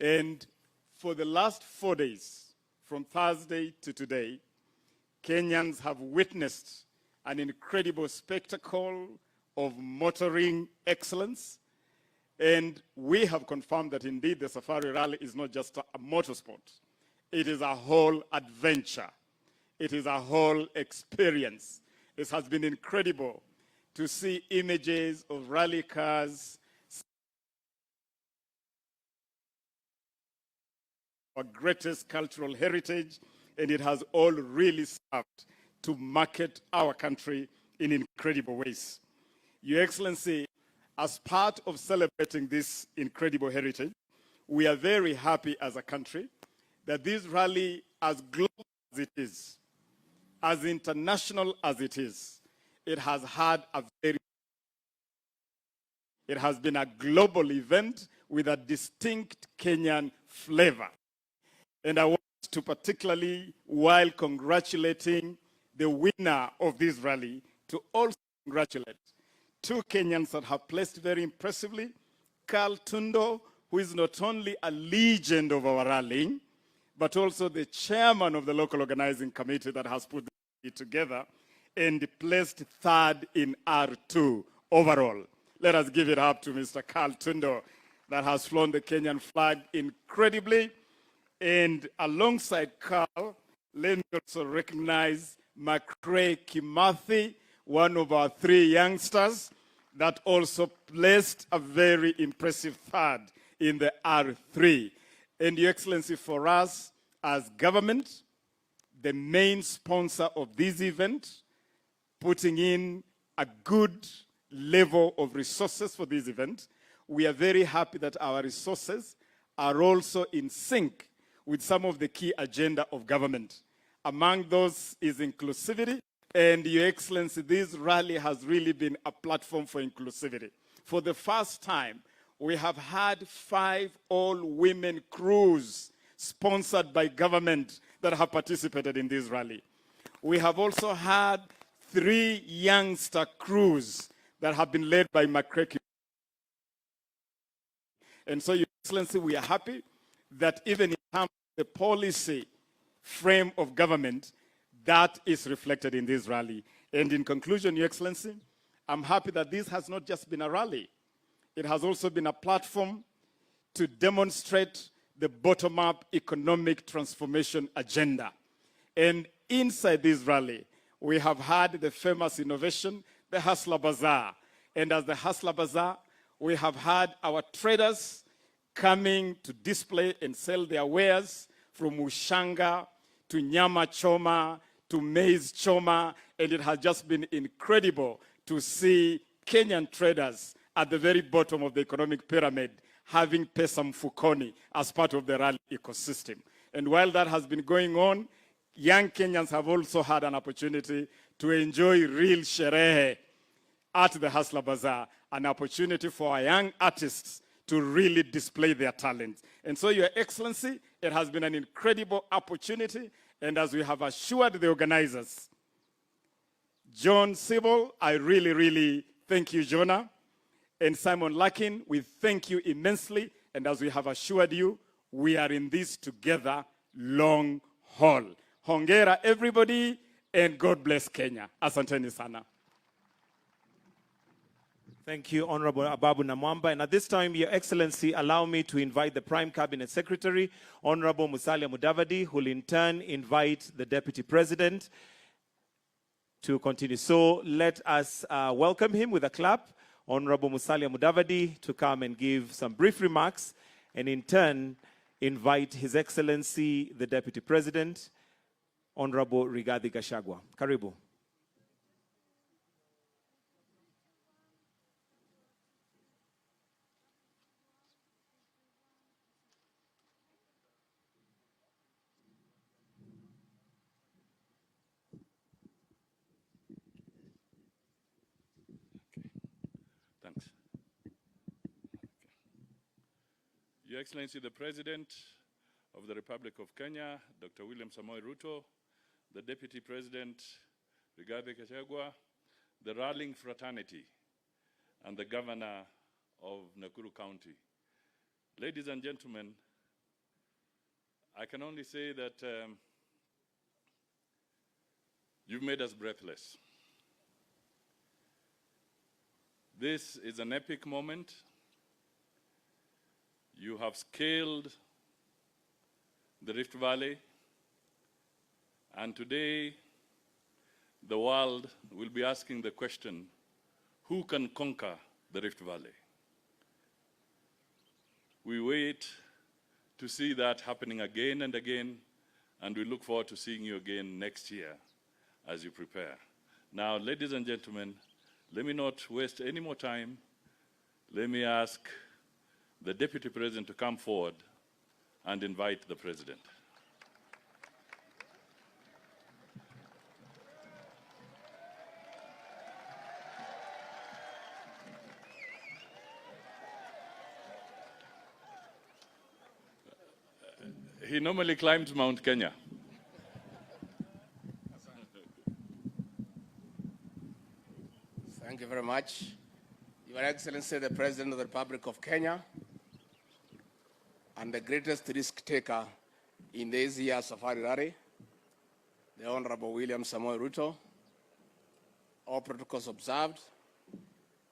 And for the last 4 days, from Thursday to today, Kenyans have witnessed an incredible spectacle of motoring excellence. And we have confirmed that indeed the Safari Rally is not just a motorsport. It is a whole adventure. It is a whole experience. It has been incredible to see images of rally cars, our greatest cultural heritage, and it has all really served to market our country in incredible ways. Your Excellency, as part of celebrating this incredible heritage, we are very happy as a country that this rally, as global as it is, as international as it is, it has been a global event with a distinct Kenyan flavor. And I want to particularly, while congratulating the winner of this rally, to also congratulate two Kenyans that have placed very impressively. Carl Tundo, who is not only a legend of our rallying, but also the chairman of the local organizing committee that has put it together, and placed third in R2 overall. Let us give it up to Mr. Carl Tundo that has flown the Kenyan flag incredibly. And alongside Carl, let me also recognize McCrae Kimathi, one of our three youngsters that also placed a very impressive third in the R3. And Your Excellency, for us as government, the main sponsor of this event, putting in a good level of resources for this event, we are very happy that our resources are also in sync with some of the key agenda of government. Among those is inclusivity. And Your Excellency, this rally has really been a platform for inclusivity. For the first time, we have had 5 all-women crews sponsored by government that have participated in this rally. We have also had 3 youngster crews that have been led by McCrae. And so, Your Excellency, we are happy that even in terms of the policy frame of government, that is reflected in this rally. And in conclusion, Your Excellency, I'm happy that this has not just been a rally. It has also been a platform to demonstrate the bottom-up economic transformation agenda. And inside this rally, we have had the famous innovation, the Hustler Bazaar. And as the Hustler Bazaar, we have had our traders coming to display and sell their wares, from ushanga to nyama choma to maize choma, and it has just been incredible to see Kenyan traders at the very bottom of the economic pyramid having pesa mfukoni as part of the rally ecosystem. And while that has been going on, young Kenyans have also had an opportunity to enjoy real sherehe at the Hustler Bazaar, an opportunity for our young artists to really display their talent. And so, Your Excellency, it has been an incredible opportunity. And as we have assured the organizers, John Sibyl, I really thank you, Jonah. And Simon Larkin, we thank you immensely. And as we have assured you, we are in this together long haul. Hongera, everybody, and God bless Kenya. Asanteni sana. Thank you, Honorable Ababu Namwamba. And at this time, Your Excellency, allow me to invite the Prime Cabinet Secretary, Honorable Musalia Mudavadi, who will in turn invite the Deputy President to continue. So let us welcome him with a clap, Honorable Musalia Mudavadi, to come and give some brief remarks, and in turn, invite His Excellency, the Deputy President, Honorable Rigathi Gachagua. Karibu. Thanks. Your Excellency, the President of the Republic of Kenya, Dr. William Ruto, the Deputy President, Rigathi Gachagua, the rallying fraternity, and the Governor of Nakuru County. Ladies and gentlemen, I can only say that you've made us breathless. This is an epic moment. You have scaled the Rift Valley, and today the world will be asking the question, who can conquer the Rift Valley? We wait to see that happening again and again, and we look forward to seeing you again next year as you prepare. Now, ladies and gentlemen, let me not waste any more time. Let me ask the Deputy President to come forward and invite the President. He normally climbs Mount Kenya. Thank you very much. Your Excellency, the President of the Republic of Kenya, and the greatest risk taker in this year's Safari Rally, the Honorable William Ruto, all protocols observed.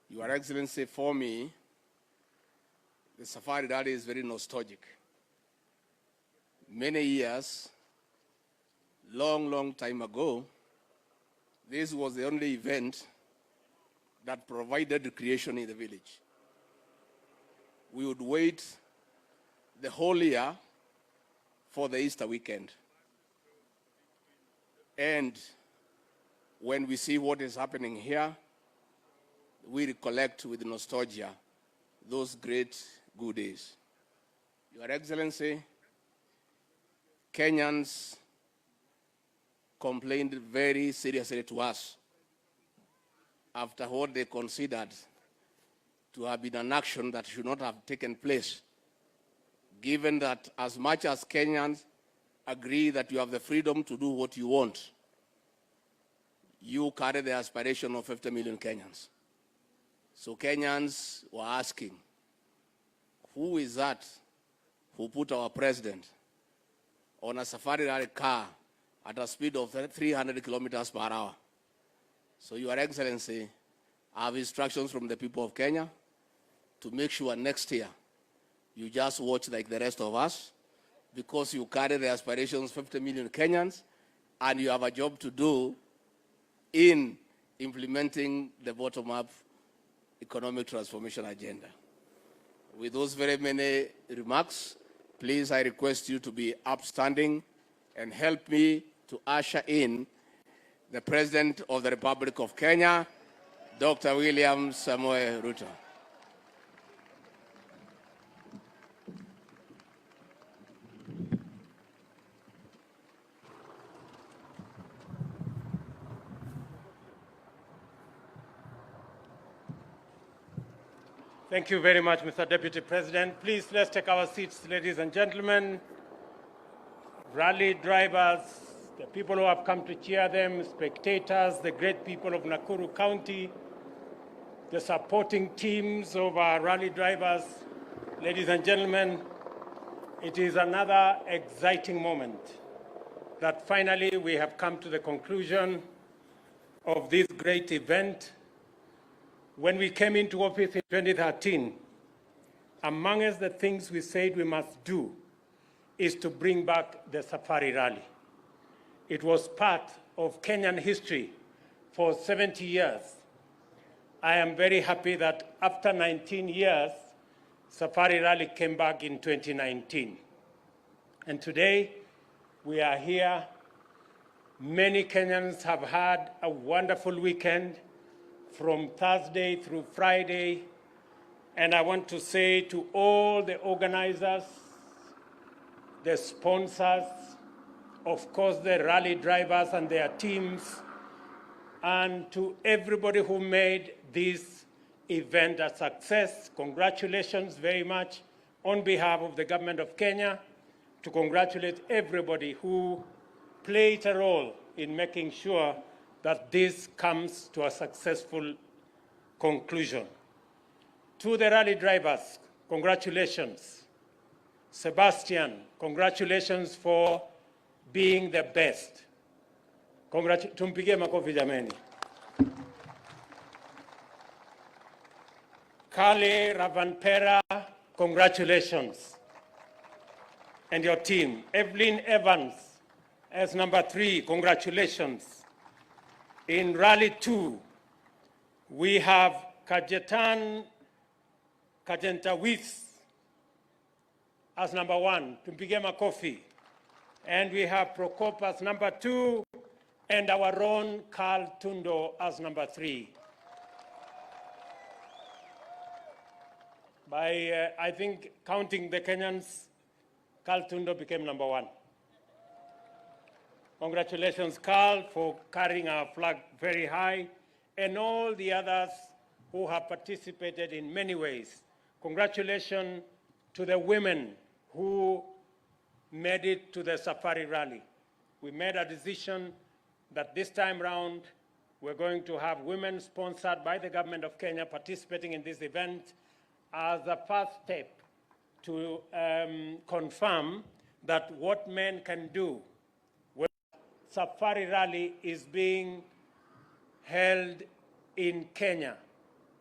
Your Excellency, for me, the Safari Rally is very nostalgic. Many years, long time ago, this was the only event that provided recreation in the village. We would wait the whole year for the Easter weekend. And when we see what is happening here, we recollect with nostalgia those great good days. Your Excellency, Kenyans complained very seriously to us after what they considered to have been an action that should not have taken place, given that as much as Kenyans agree that you have the freedom to do what you want, you carry the aspiration of 50 million Kenyans. So Kenyans were asking, who is that who put our president on a Safari Rally car at a speed of 300 kilometers per hour? So, Your Excellency, I have instructions from the people of Kenya to make sure next year you just watch like the rest of us, because you carry the aspirations of 50 million Kenyans, and you have a job to do in implementing the bottom-up economic transformation agenda. With those very many remarks, please, I request you to be upstanding and help me to usher in the President of the Republic of Kenya, Dr. William Samoei Ruto. Thank you very much, Mr. Deputy President. Please, let's take our seats, ladies and gentlemen. Rally drivers, the people who have come to cheer them, spectators, the great people of Nakuru County, the supporting teams of our rally drivers, ladies and gentlemen, it is another exciting moment that finally we have come to the conclusion of this great event. When we came into office in 2013, amongst the things we said we must do is to bring back the Safari Rally. It was part of Kenyan history for 70 years. I am very happy that after 19 years, Safari Rally came back in 2019. And today, we are here. Many Kenyans have had a wonderful weekend from Thursday through Friday. And I want to say to all the organizers, the sponsors, of course, the rally drivers and their teams, and to everybody who made this event a success, congratulations very much on behalf of the government of Kenya, to congratulate everybody who played a role in making sure that this comes to a successful conclusion. To the rally drivers, congratulations. Sebastian, congratulations for being the best. Tumpigie makofi jameni. Kale Ravanpera, congratulations. And your team. Evelyn Evans as number 3, congratulations. In Rally 2, we have Kajetan Kajentawis as number 1, Tumpigie makofi. And we have Prokop as number 2, and our own Carl Tundo as number 3. By, I think, counting the Kenyans, Carl Tundo became number 1. Congratulations, Carl, for carrying our flag very high, and all the others who have participated in many ways. Congratulations to the women who made it to the Safari Rally. We made a decision that this time round, we're going to have women sponsored by the government of Kenya participating in this event as a first step to confirm that what men can do when Safari Rally is being held in Kenya,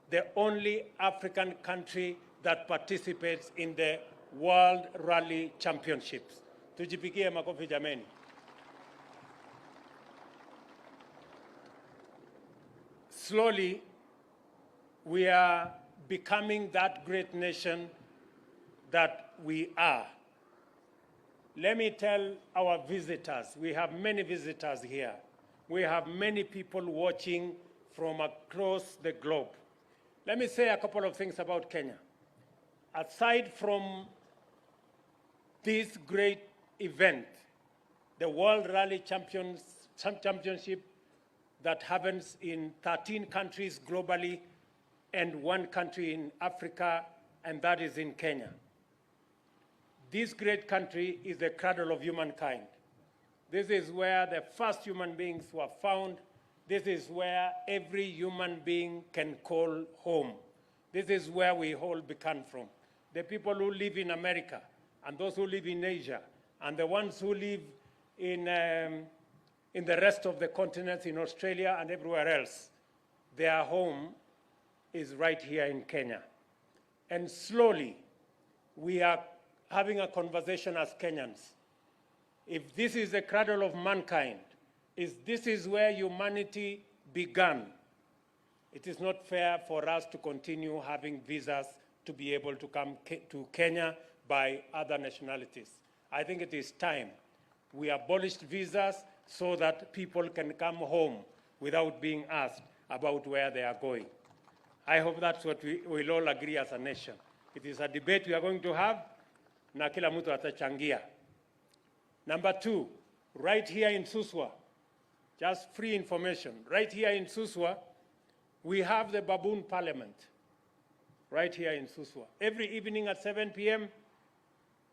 the only African country that participates in the World Rally Championships. Tujipigie makofi jameni. Slowly, we are becoming that great nation that we are. Let me tell our visitors, we have many visitors here. We have many people watching from across the globe. Let me say a couple of things about Kenya. Aside from this great event, the World Rally Championship that happens in 13 countries globally and 1 country in Africa, and that is in Kenya. This great country is the cradle of humankind. This is where the first human beings were found. This is where every human being can call home. This is where we all began from. The people who live in America, and those who live in Asia, and the ones who live in the rest of the continents, in Australia and everywhere else, their home is right here in Kenya. And slowly, we are having a conversation as Kenyans. If this is the cradle of mankind, if this is where humanity began, it is not fair for us to continue having visas to be able to come to Kenya by other nationalities. I think it is time we abolished visas so that people can come home without being asked about where they are going. I hope that's what we will all agree as a nation. It is a debate we are going to have, na kila mtu atachangia. Number 2, right here in Suswa, just free information, right here in Suswa, we have the Baboon Parliament, right here in Suswa. Every evening at 7 p.m.,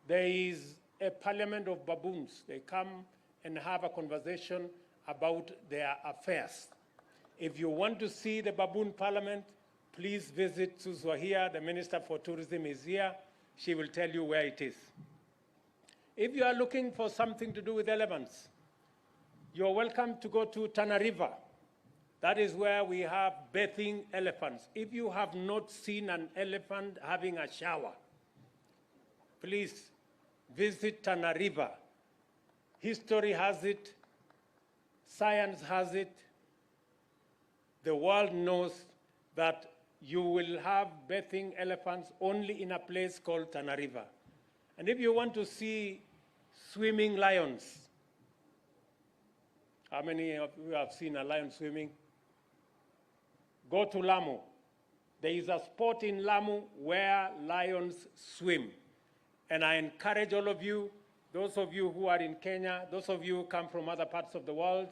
there is a parliament of baboons. They come and have a conversation about their affairs. If you want to see the Baboon Parliament, please visit Suswa here. The Minister for Tourism is here. She will tell you where it is. If you are looking for something to do with elephants, you're welcome to go to Tana River. That is where we have bathing elephants. If you have not seen an elephant having a shower, please visit Tana River. History has it, science has it. The world knows that you will have bathing elephants only in a place called Tana River. And if you want to see swimming lions, how many of you have seen a lion swimming? Go to Lamu. There is a spot in Lamu where lions swim. And I encourage all of you, those of you who are in Kenya, those of you who come from other parts of the world,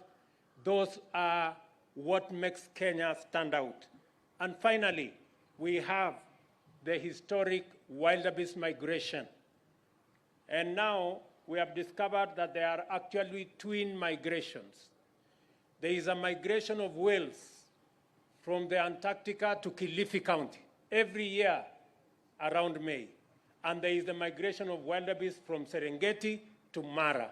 those are what makes Kenya stand out. And finally, we have the historic wildebeest migration. And now we have discovered that there are actually twin migrations. There is a migration of whales from the Antarctica to Kilifi County every year around May. and there is the migration of wildebeest from Serengeti to Mara.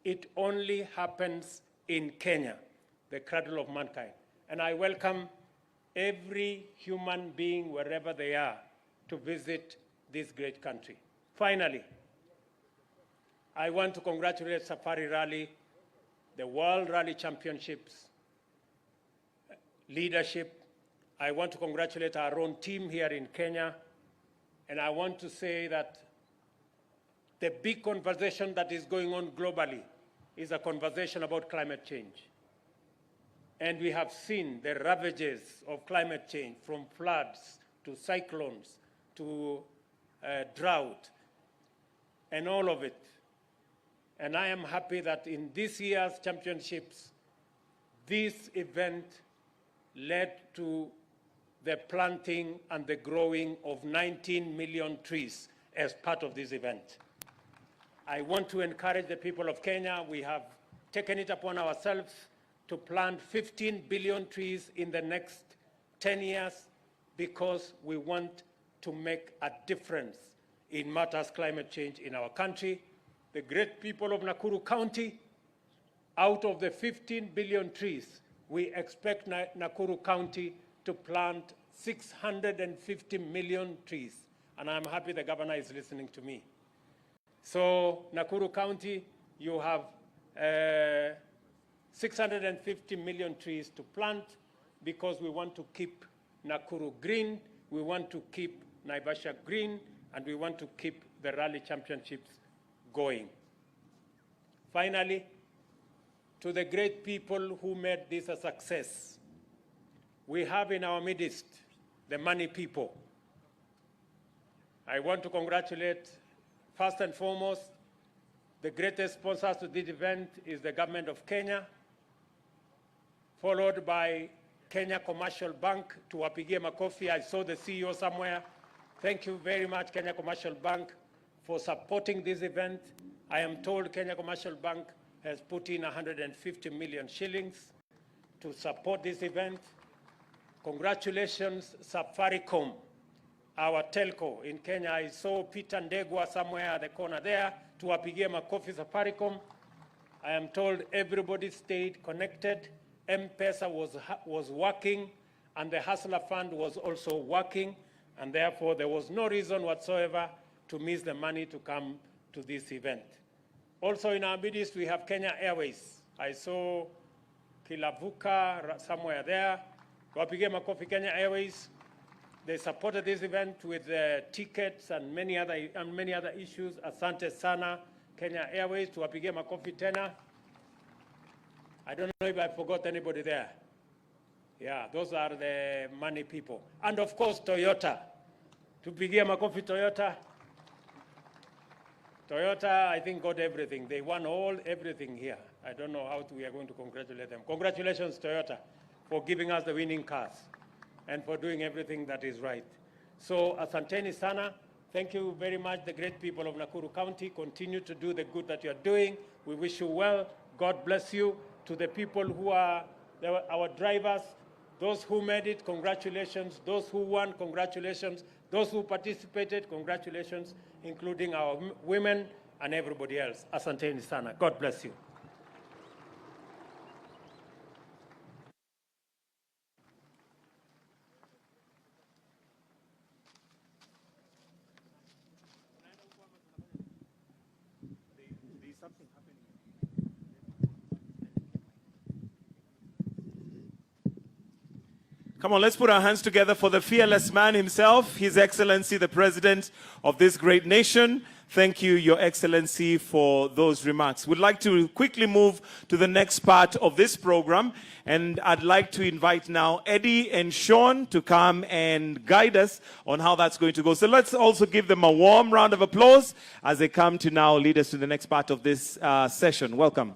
It only happens in Kenya, the cradle of mankind. And I welcome every human being, wherever they are, to visit this great country. Finally, I want to congratulate Safari Rally, the World Rally Championships leadership. I want to congratulate our own team here in Kenya. And I want to say that the big conversation that is going on globally is a conversation about climate change. And we have seen the ravages of climate change, from floods to cyclones to drought and all of it. And I am happy that in this year's championships, this event led to the planting and the growing of 19 million trees as part of this event. I want to encourage the people of Kenya. We have taken it upon ourselves to plant 15 billion trees in the next 10 years because we want to make a difference in matters climate change in our country. The great people of Nakuru County, out of the 15 billion trees, we expect Nakuru County to plant 650 million trees. And I'm happy the governor is listening to me. So Nakuru County, you have 650 million trees to plant because we want to keep Nakuru green, we want to keep Naivasha green, and we want to keep the rally championships going. Finally, to the great people who made this a success, we have in our midst the money people. I want to congratulate, first and foremost, the greatest sponsors to this event is the government of Kenya, followed by Kenya Commercial Bank. To wapigie makofi, I saw the CEO somewhere. Thank you very much, Kenya Commercial Bank, for supporting this event. I am told Kenya Commercial Bank has put in 150 million shillings to support this event. Congratulations, Safaricom, our telco in Kenya. I saw Peter Ndegwa somewhere at the corner there. To wapigie makofi, Safaricom. I am told everybody stayed connected. M-Pesa was working, and the Hustler Fund was also working, and therefore there was no reason whatsoever to miss the money to come to this event. Also in our midst, we have Kenya Airways. I saw Kilavuka somewhere there. Wapigie makofi, Kenya Airways. They supported this event with tickets and many other issues. Asante sana, Kenya Airways. Tuwapigie makofi tena. I don't know if I forgot anybody there. Yeah, those are the money people. And of course, Toyota. Tupigie makofi, Toyota. Toyota, I think, got everything. They won everything here. I don't know how we are going to congratulate them. Congratulations, Toyota, for giving us the winning cars and for doing everything that is right. So, asanteni sana. Thank you very much, the great people of Nakuru County. Continue to do the good that you are doing. We wish you well. God bless you. To the people who are our drivers, those who made it, congratulations. Those who won, congratulations. Those who participated, congratulations, including our women and everybody else. Asanteni sana. God bless you. Come on, let's put our hands together for the fearless man himself, His Excellency, the President of this great nation. Thank you, Your Excellency, for those remarks. We'd like to quickly move to the next part of this program, and I'd like to invite now Eddie and Sean to come and guide us on how that's going to go. So let's also give them a warm round of applause as they come to now lead us to the next part of this session. Welcome.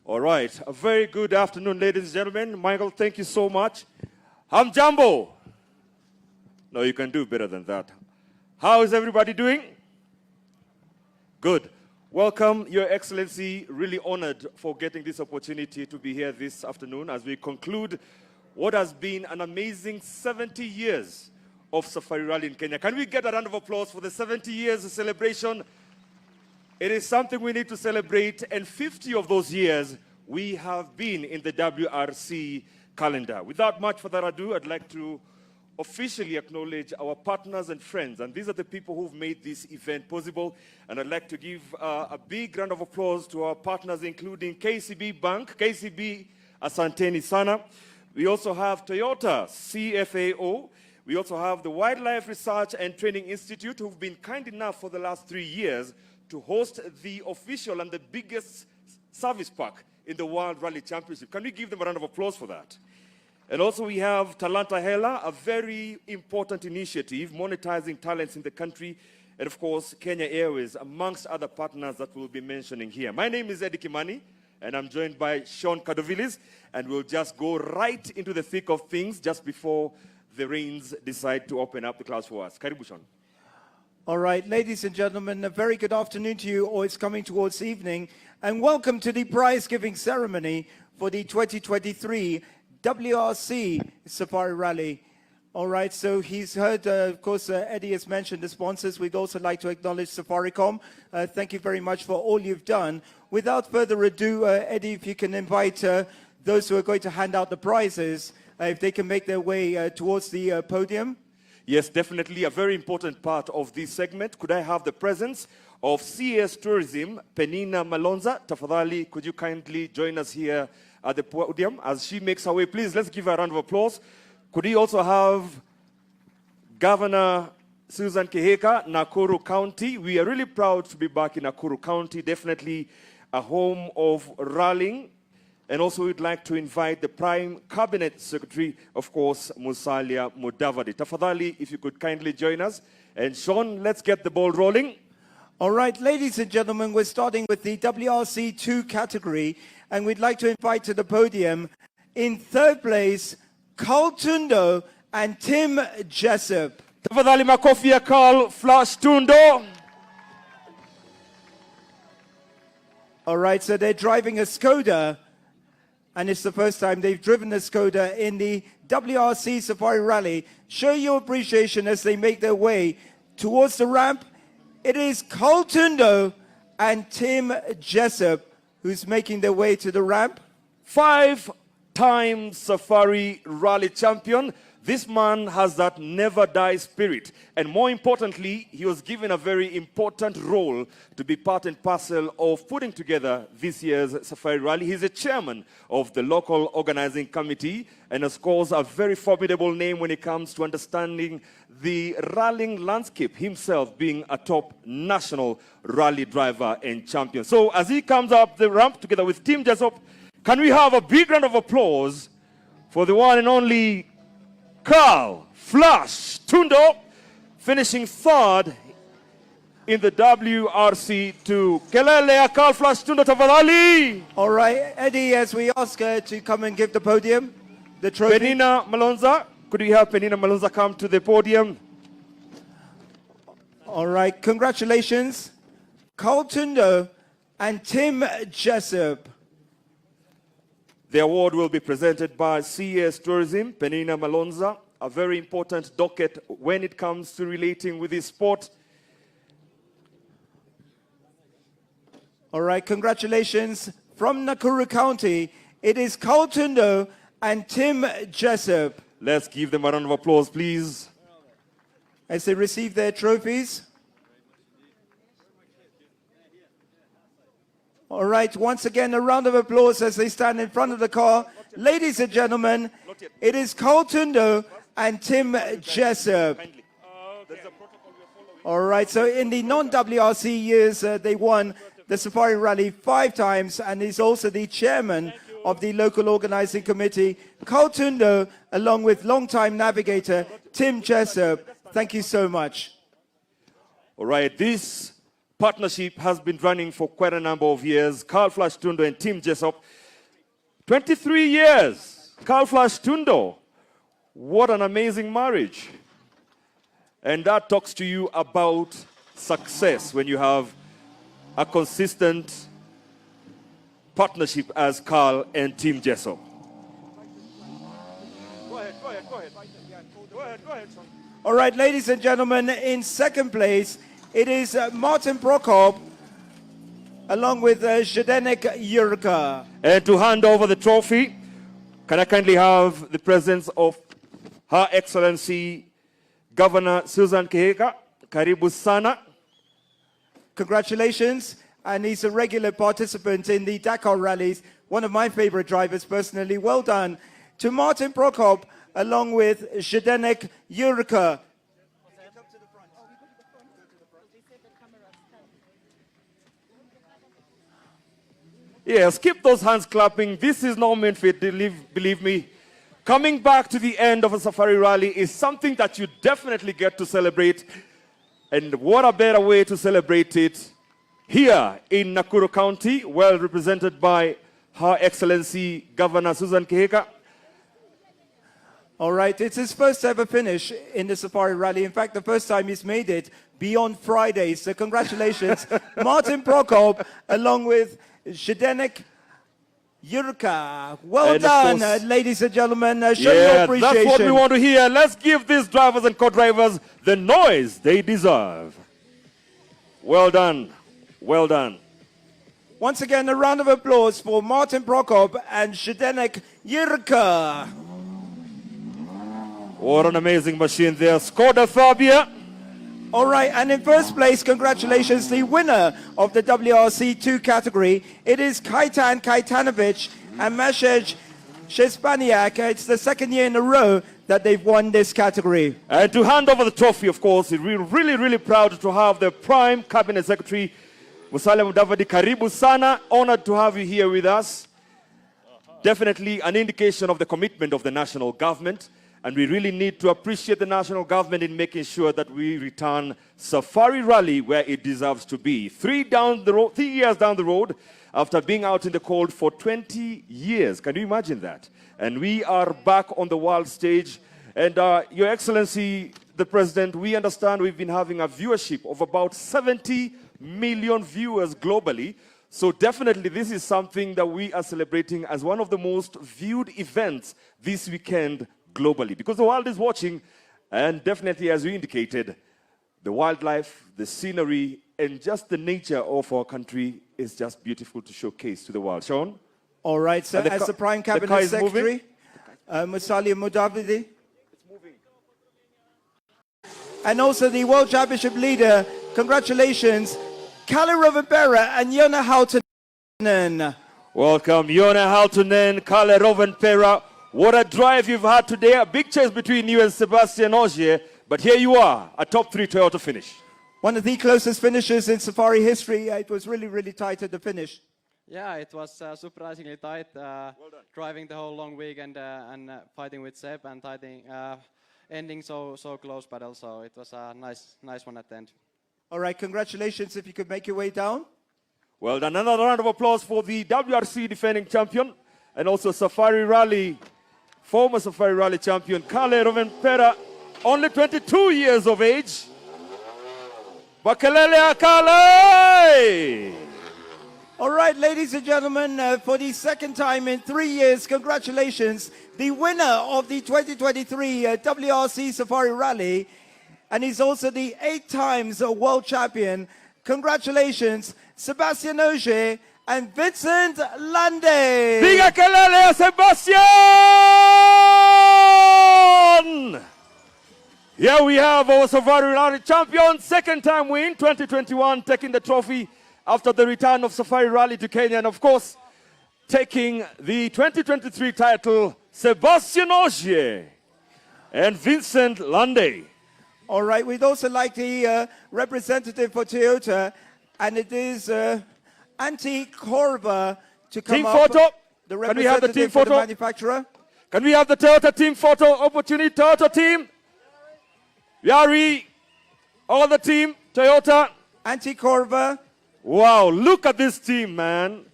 All right. A very good afternoon, ladies and gentlemen. Michael, thank you so much. Hamjambo. No, you can do better than that. How is everybody doing? Good. Welcome, Your Excellency. Really honored for getting this opportunity to be here this afternoon as we conclude what has been an amazing 70 years of Safari Rally in Kenya. Can we get a round of applause for the 70 years celebration? It is something we need to celebrate, and 50 of those years we have been in the WRC calendar. Without much further ado, I'd like to officially acknowledge our partners and friends, and these are the people who've made this event possible. And I'd like to give a big round of applause to our partners, including KCB Bank. KCB, asanteni sana. We also have Toyota, CFAO. We also have the Wildlife Research and Training Institute, who've been kind enough for the last 3 years to host the official and the biggest service park in the World Rally Championship. Can we give them a round of applause for that? And also we have Talanta Hela, a very important initiative monetizing talents in the country, and of course Kenya Airways, amongst other partners that we'll be mentioning here. My name is Eddie Kimani, and I'm joined by Sean Kadovilis, and we'll just go right into the thick of things just before the reins decide to open up the clouds for us. Karibu, Sean. All right, ladies and gentlemen, a very good afternoon to you, or it's coming towards evening, and welcome to the prize-giving ceremony for the 2023 WRC Safari Rally. All right, so he's heard, of course, Eddie has mentioned the sponsors. We'd also like to acknowledge Safaricom. Thank you very much for all you've done. Without further ado, Eddie, if you can invite those who are going to hand out the prizes, if they can make their way towards the podium. Yes, definitely a very important part of this segment. Could I have the presence of CS Tourism, Penina Malonza? Tafadhali, could you kindly join us here at the podium as she makes her way? Please, let's give her a round of applause. Could we also have Governor Susan Kihika, Nakuru County? We are really proud to be back in Nakuru County, definitely a home of rallying. And also we'd like to invite the Prime Cabinet Secretary, of course, Musalia Mudavadi. Tafadhali, if you could kindly join us. And Sean, let's get the ball rolling. All right, ladies and gentlemen, we're starting with the WRC 2 category, and we'd like to invite to the podium, in third place, Carl Tundo and Tim Jessup. Tafadhali makofi ya Carl Flash Tundo. All right, so they're driving a Skoda, and it's the first time they've driven a Skoda in the WRC Safari Rally. Show your appreciation as they make their way towards the ramp. It is Carl Tundo and Tim Jessup who's making their way to the ramp. 5-time Safari Rally champion. This man has that never die spirit. And more importantly, he was given a very important role to be part and parcel of putting together this year's Safari Rally. He's a chairman of the local organizing committee and of course a very formidable name when it comes to understanding the rallying landscape, himself being a top national rally driver and champion. So as he comes up the ramp together with Tim Jessup, can we have a big round of applause for the one and only Carl Flash Tundo, finishing third in the WRC2. Kelele Carl Flash Tundo tafadhali. All right, Eddie, as we ask her to come and give the podium, the trophy. Penina Malonza, could we have Penina Malonza come to the podium? All right, congratulations, Carl Tundo and Tim Jessup. The award will be presented by CS Tourism, Penina Malonza, a very important docket when it comes to relating with this sport. All right, congratulations from Nakuru County. It is Carl Tundo and Tim Jessup. Let's give them a round of applause, please. As they receive their trophies. All right, once again, a round of applause as they stand in front of the car. Ladies and gentlemen, it is Carl Tundo and Tim Jessup. All right, so in the non-WRC years, they won the Safari Rally 5 times, and he's also the chairman of the local organizing committee. Carl Tundo, along with longtime navigator Tim Jessup. Thank you so much. All right, this partnership has been running for quite a number of years. Carl Flash Tundo and Tim Jessup. 23 years. Carl Flash Tundo. What an amazing marriage. And that talks to you about success when you have a consistent partnership as Carl and Tim Jessup. Go ahead, Sean. All right, ladies and gentlemen, in second place, it is Martin Prokop, along with Zdenek Jurka. And to hand over the trophy, can I kindly have the presence of Her Excellency Governor Susan Kihika. Karibu sana. Congratulations. And he's a regular participant in the Dakar rallies, one of my favorite drivers personally. Well done to Martin Prokop, along with Zdenek Jurka. Yes, keep those hands clapping. This is not meant for it, believe me. Coming back to the end of a safari rally is something that you definitely get to celebrate. And what a better way to celebrate it here in Nakuru County, well represented by Her Excellency Governor Susan Kihika. All right, it's his first ever finish in the Safari Rally. In fact, the first time he's made it beyond Fridays. So congratulations, Martin Prokop, along with Zdenek Jurka. Well done, ladies and gentlemen. Show your appreciation. That's what we want to hear. Let's give these drivers and co-drivers the noise they deserve. Well done. Well done. Once again, a round of applause for Martin Prokop and Zdenek Jurka. What an amazing machine there. Skoda Fabia. All right, and in first place, congratulations, the winner of the WRC 2 category. It is Kaitan Kaitanovic and Maciej Szczepaniak. It's the second year in a row that they've won this category. And to hand over the trophy, of course, we're really, really proud to have the Prime Cabinet Secretary, Musalia Mudavadi. Karibu sana. Honored to have you here with us. Definitely an indication of the commitment of the national government. And we really need to appreciate the national government in making sure that we return Safari Rally where it deserves to be. 3 years down the road, after being out in the cold for 20 years. Can you imagine that? And we are back on the world stage. And Your Excellency, the President, we understand we've been having a viewership of about 70 million viewers globally. So definitely this is something that we are celebrating as one of the most viewed events this weekend globally, because the world is watching, and definitely, as we indicated, the wildlife, the scenery, and just the nature of our country is just beautiful to showcase to the world. Sean? All right, so as the Prime Cabinet Secretary, Musalia Mudavadi, and also the World Championship leader, congratulations, Kalle Rovanperä and Joona Haltunen. Welcome, Joona Haltunen, Kalle Rovanperä. What a drive you've had today. A big chase between you and Sebastian Ogier. But here you are, a top 3 Toyota finish. One of the closest finishes in Safari history. It was really, really tight at the finish. Yeah, it was surprisingly tight. Driving the whole long weekend and fighting with Seb and ending so close, but also it was a nice one at the end. All right, congratulations if you could make your way down. Well done. Another round of applause for the WRC defending champion and also Safari Rally, former Safari Rally champion, Kalle Rovanperä, only 22 years of age. Bakalele Kalle! All right, ladies and gentlemen, for the second time in 3 years, congratulations, the winner of the 2023 WRC Safari Rally, and he's also the 8 times world champion. Congratulations, Sebastian Ogier and Vincent Lande. Diga kelele, Sebastian! Here we have our Safari Rally champion, second time win, 2021, taking the trophy after the return of Safari Rally to Kenya, and of course, taking the 2023 title, Sebastian Ogier and Vincent Lande. All right, we'd also like the representative for Toyota, and it is Antti Korva to come team up. Photo. The Can we have the team representative for the photo? manufacturer. Can we have the Toyota team photo opportunity? Toyota team. Yari, all the team, Toyota. Antti Korva. Wow, look at this team, man.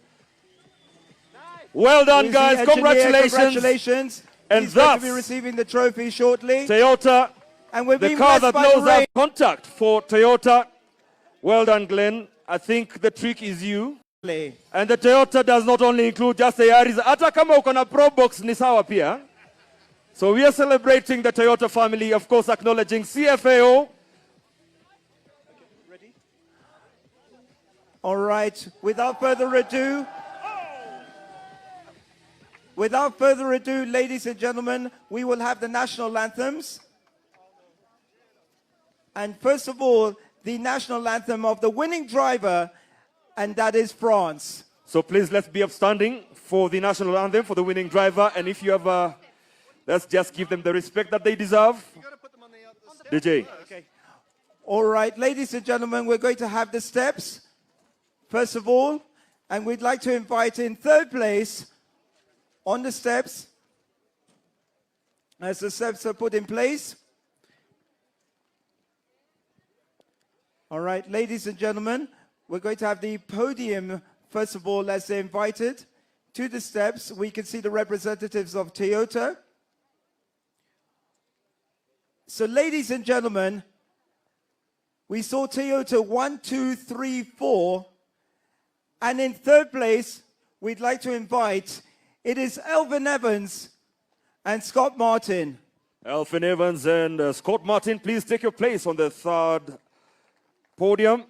Well done, guys. Congratulations. Congratulations. And He's going that's to be receiving the trophy shortly. Toyota, And we're the being car blessed that by knows the rain. our contact for Toyota. Well done, Glenn. I think the trick is you. And the Toyota does not only include just the Yaris. Hata kama uko na Pro Box ni sawa pia. So we are celebrating the Toyota family, of course, acknowledging CFAO. All right, without further ado, ladies and gentlemen, we will have the national anthems. And first of all, the national anthem of the winning driver, and that is France. So please, let's be upstanding for the national anthem for the winning driver. And if you have, let's just give them the respect that they deserve. DJ. Okay. All right, ladies and gentlemen, we're going to have the steps, first of all. And we'd like to invite in third place on the steps, as the steps are put in place. All right, ladies and gentlemen, we're going to have the podium, first of all, as they're invited to the steps. We can see the representatives of Toyota. So, ladies and gentlemen, we saw Toyota 1, 2, 3, 4. And in third place, we'd like to invite, it is Elvin Evans and Scott Martin. Elvin Evans and Scott Martin, please take your place on the third podium.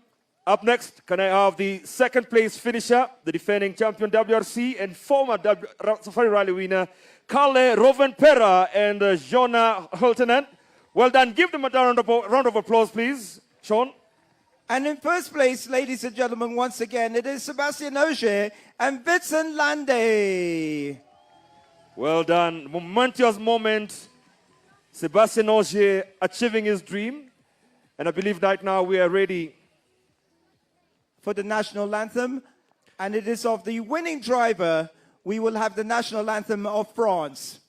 Up next, can I have the second place finisher, the defending champion WRC and former Safari Rally winner, Kalle Rovenpera and Jonna Hultenen. Well done. Give them a round of applause, please, Sean. And in first place, ladies and gentlemen, once again, it is Sebastian Ogier and Vincent Lande. Well done. Momentous moment. Sebastian Ogier achieving his dream. And I believe right now we are ready for the national anthem. And it is of the winning driver, we will have the national anthem of France.